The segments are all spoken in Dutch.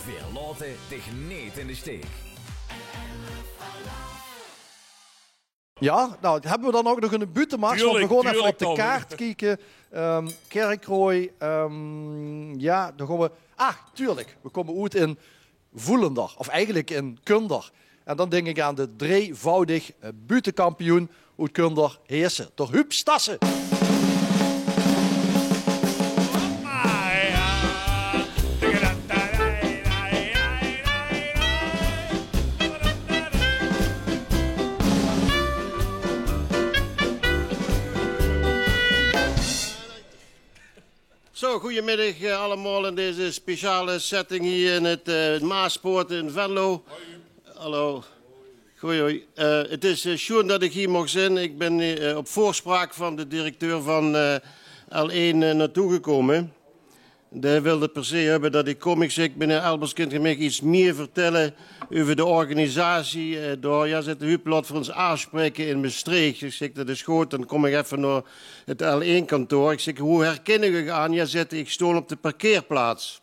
Wir laten dich niet in de steek. Ja, nou hebben we dan ook nog een buitenmacht. Want we gaan even op de kaart kijken. Kerkrooi. Ja, dan gaan we... Tuurlijk. We komen uit in Voelender. Of eigenlijk in Kunder. En dan denk ik aan de drievoudig buitenkampioen uit Kunder Heersen. Door Huub Stassen. Zo, goedemiddag allemaal in deze speciale setting hier in het Maaspoort in Venlo. Hallo. Goeie. Het is schoon dat ik hier mag zijn. Ik ben op voorspraak van de directeur van L1 naartoe gekomen. Die wilde per se hebben dat ik kom. Ik zeg, meneer Elbers, kunt u mij iets meer vertellen over de organisatie? Door zit de Huub laat voor ons afspreken in Maastricht. Ik zeg, dat is goed. Dan kom ik even naar het L1-kantoor. Ik zeg, hoe herkennen we aan? Ja, zit ik sta op de parkeerplaats.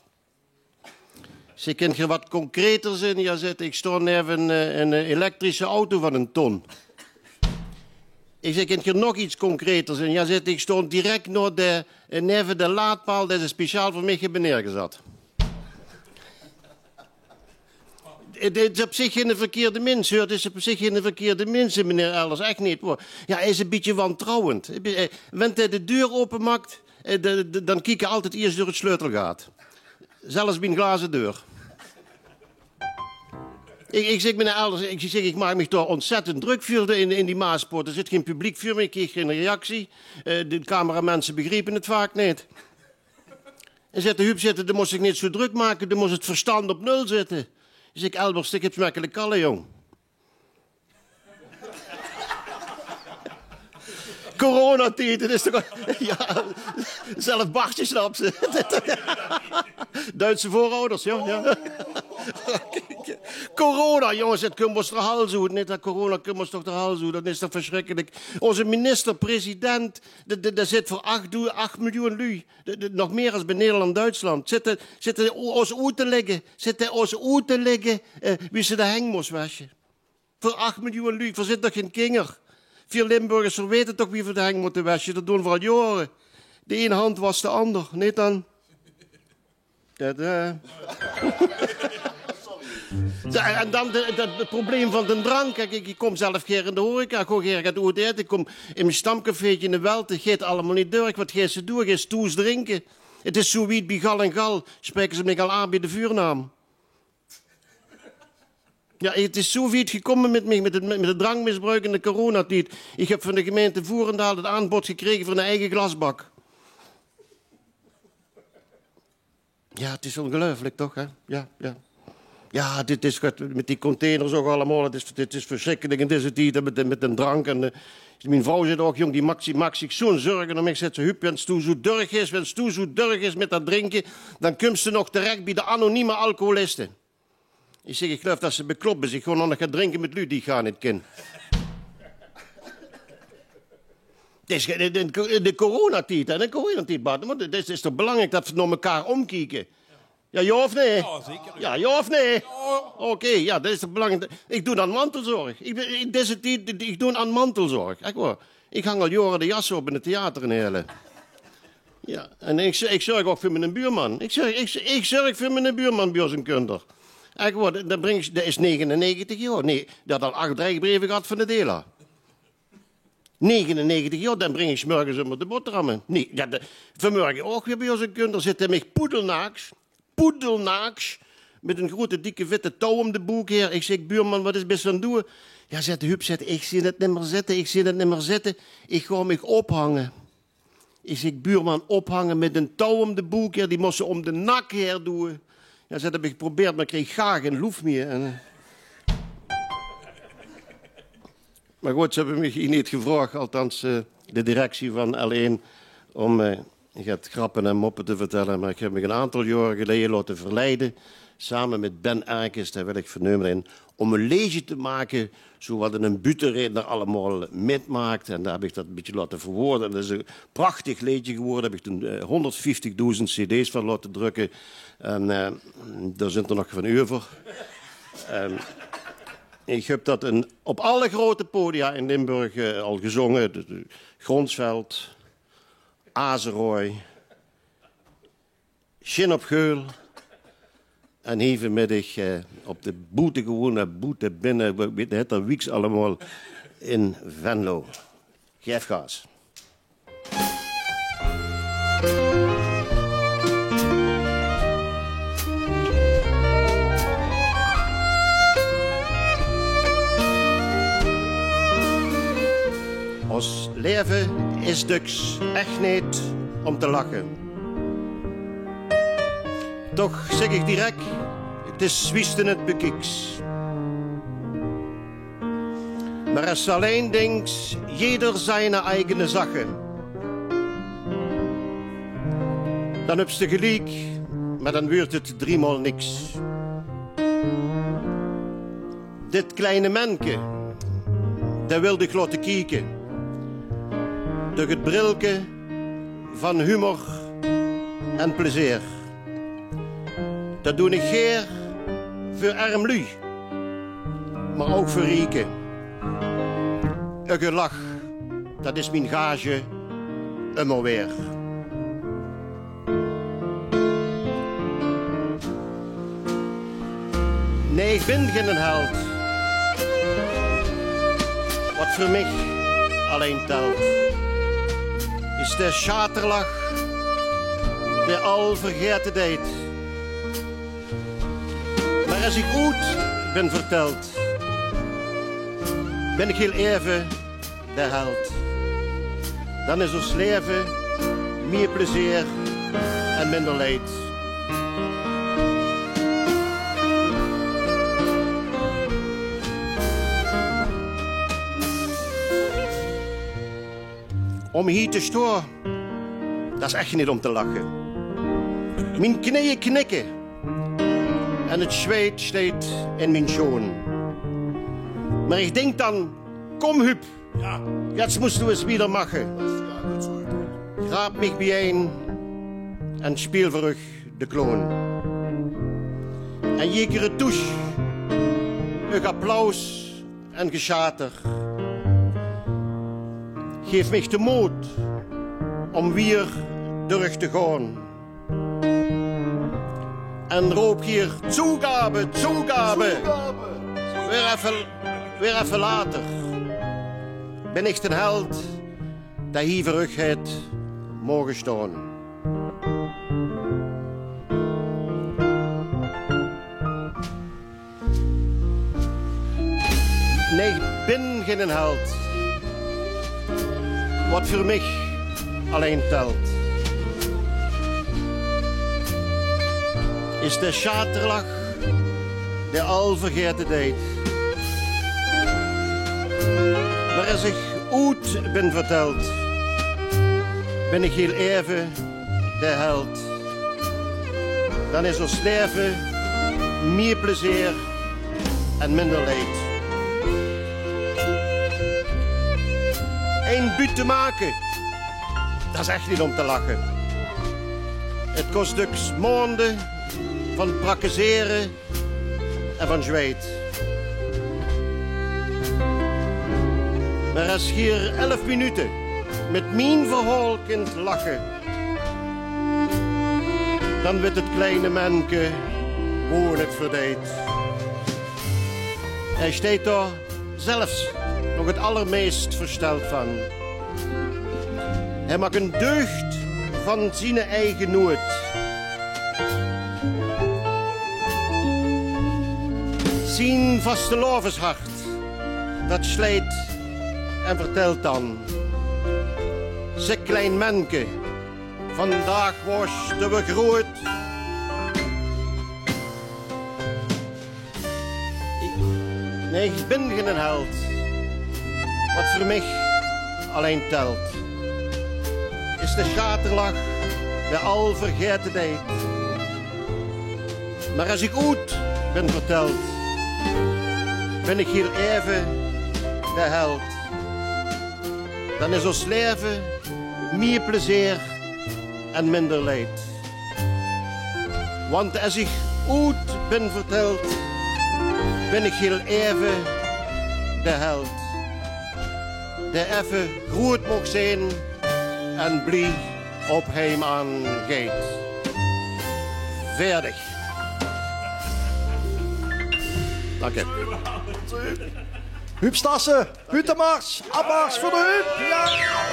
Ze kunt je wat concreter zijn? Ja, zit ik sta even een elektrische auto van een ton. Ik zeg, kunt je nog iets concreter zijn? Ja, zit ik stond direct neven de laadpaal, dat is speciaal voor mij hebben neergezet. Het is op zich geen verkeerde mens, hoor. Het is op zich geen verkeerde mens, meneer Elders. Echt niet, hoor. Ja, hij is een beetje wantrouwend. Wanneer hij de deur openmaakt, dan kijk je altijd eerst door het sleutelgat. Zelfs bij een glazen deur. Ik zeg, meneer Elders, ik maak me toch ontzettend druk voor in die Maaspoort. Er zit geen publiek voor me, ik kreeg geen reactie. De cameramensen begrepen het vaak niet. En zet de Huub zitten, dan moest ik niet zo druk maken, dan moest het verstand op nul zitten. Ik zeg, Elbers, ik heb smekkelijk kallen, jong. Coronatijd, dat is toch... Ja, zelf Bartje snapt ze. Duitse voorouders, ja. Corona, jongens, het kunnen we de hals uit. Niet dat corona kunnen we toch de hals uit. Dat is toch verschrikkelijk. Onze minister-president, daar zit voor 8 miljoen lui. Nog meer als bij Nederland en Duitsland. Zitten ons uit te leggen wie ze de heng moest wassen. Voor 8 miljoen lui. Er zit toch geen kinger. Veel Limburgers weten toch wie voor de heng moeten wassen. Dat doen we al jaren. De ene hand was de ander. Niet dan... En dan het probleem van de drank. Kijk, ik kom zelf keer in de horeca. Ik ga het eten. Ik kom in mijn stamcafeetje in de Welt. Het gaat allemaal niet door. Wat ga ze doen? Ga ze toes drinken? Het is zo wie bij gal en gal. Spreken ze me al aan bij de vuurnaam. Ja, het is zo wiet gekomen met me, met het drankmisbruik in de coronatijd. Ik heb van de gemeente Voerendaal het aanbod gekregen voor een eigen glasbak. Ja, het is ongelooflijk toch, hè? Ja. Ja, dit is met die containers ook allemaal. Het is verschrikkelijk in deze tijd met een drank. En, mijn vrouw zit ook, jong, die maakt zich zo'n zorgen om. Ik zeg, Huub, wenn het zo durg is met dat drinken, dan komt ze nog terecht bij de anonieme alcoholisten. Ik zeg, ik geloof dat ze beklopt is. Ik gewoon nog gaan drinken met lui, die gaan niet kennen. Het is de coronatijd, hè? De coronatijd, maar het is toch belangrijk dat we naar elkaar omkijken. Ja of nee? Ja, zeker. Ja of nee? Oké, ja, dat is toch belangrijk. Ik doe aan mantelzorg. In deze tijd, ik doe aan mantelzorg. Echt waar. Ik hang al jaren de jas op in het theater in Heerlen. Ja, en ik zorg ook voor mijn buurman. Ik zorg voor mijn buurman bij ons in Kunder. Echt waar, dat is 99 jaar. Nee, dat had al 8 dreigbrieven gehad van de Dela. 99 jaar, dan breng ik 's morgens om de boterhammen. Nee, vanmorgen ook weer bij ons in Kunder zitten mij poedelnaaks, met een grote dikke witte touw om de boek her. Ik zeg, buurman, wat is best aan doen? Ja, zet de Huub, ik zie het niet meer zitten. Ik ga me ophangen. Ik zeg, buurman, ophangen met een touw om de boek her. Die moest ze om de nak her doen. Ja, dat heb ik geprobeerd, maar ik kreeg gaar geen loef meer. En... Maar goed, ze hebben me niet gevraagd, althans de directie van L1, om grappen en moppen te vertellen. Maar ik heb me een aantal jaren geleden laten verleiden, samen met Ben Arkes, daar wil ik vernemen in, om een leesje te maken, zoals een butenredner allemaal metmaakt. En daar heb ik dat een beetje laten verwoorden. Dat is een prachtig liedje geworden. Daar heb ik toen 150.000 cd's van laten drukken. En daar zijn er nog van over. Ik heb dat op alle grote podia in Limburg al gezongen. Gronsveld, Azerooi, Shin op Geul. En evenmiddag op de boete gewoon, boete binnen, we weten het, dat wieks allemaal in Venlo. Geef gas. Ons leven is dus echt niet om te lachen. Toch zeg ik direct, het is zwiesten het bekiks. Maar als alleen denkt, jeder zijn eigen zaken. Dan heb je gelijk, maar dan wordt het driemaal niks. Dit kleine manneke, dat wilde ik laten kijken. Door het brilke van humor en plezier. Dat doe ik geer voor armlui, maar ook voor rieken. Een gelach, dat is mijn gage, immer weer. Nee, ik ben geen held. Wat voor mij alleen telt, is de schaterlach, de al vergeten deed. Maar als ik goed ben verteld, ben ik heel even de held. Dan is ons leven meer plezier en minder leed. Om hier te staan, dat is echt niet om te lachen. Mijn knieën knikken en het zweet steekt in mijn schoen. Maar ik denk dan, kom Huub, ja. Jetzt musst du es wieder machen. Graab mich bijeen en speel voor de kloon. En jekere douche, een applaus en geschater. Geef mich de moed om weer terug te gaan. En roep hier toegabe, toegabe. Weer even later. Ben ik een held dat hier terug het mogen staan. Nee, ik ben geen held. Wat voor mij alleen telt, is de schaterlach, de al vergeten deed. Maar als ik oud ben verteld, ben ik heel even de held. Dan is ons leven meer plezier en minder leed. Eén buut te maken, dat is echt niet om te lachen. Het kost dus maanden van praktiseren en van zweet. Maar als je hier 11 minuten met mijn verhaal kunt lachen, dan wordt het kleine manneke gewoon het verdeed. Hij staat daar zelfs nog het allermeest versteld van. Hij maakt een deugd van zijn eigen nood. Zijn vastelovenshart, dat slijt en vertelt dan. Zeg klein manneke, vandaag was de we groot. Nee, ik ben geen held. Wat voor mij alleen telt, is de schaterlach, de al vergeten deed. Maar als ik goed ben verteld, ben ik heel even de held. Dan is ons leven meer plezier en minder leed. Want als ik ooit ben verteld, ben ik heel even de held. Die even groot mag zijn en blij op hem aangeet. Verdig. Dank je. Huub Stassen, Butenmars, Abmars voor de Huub. Ja!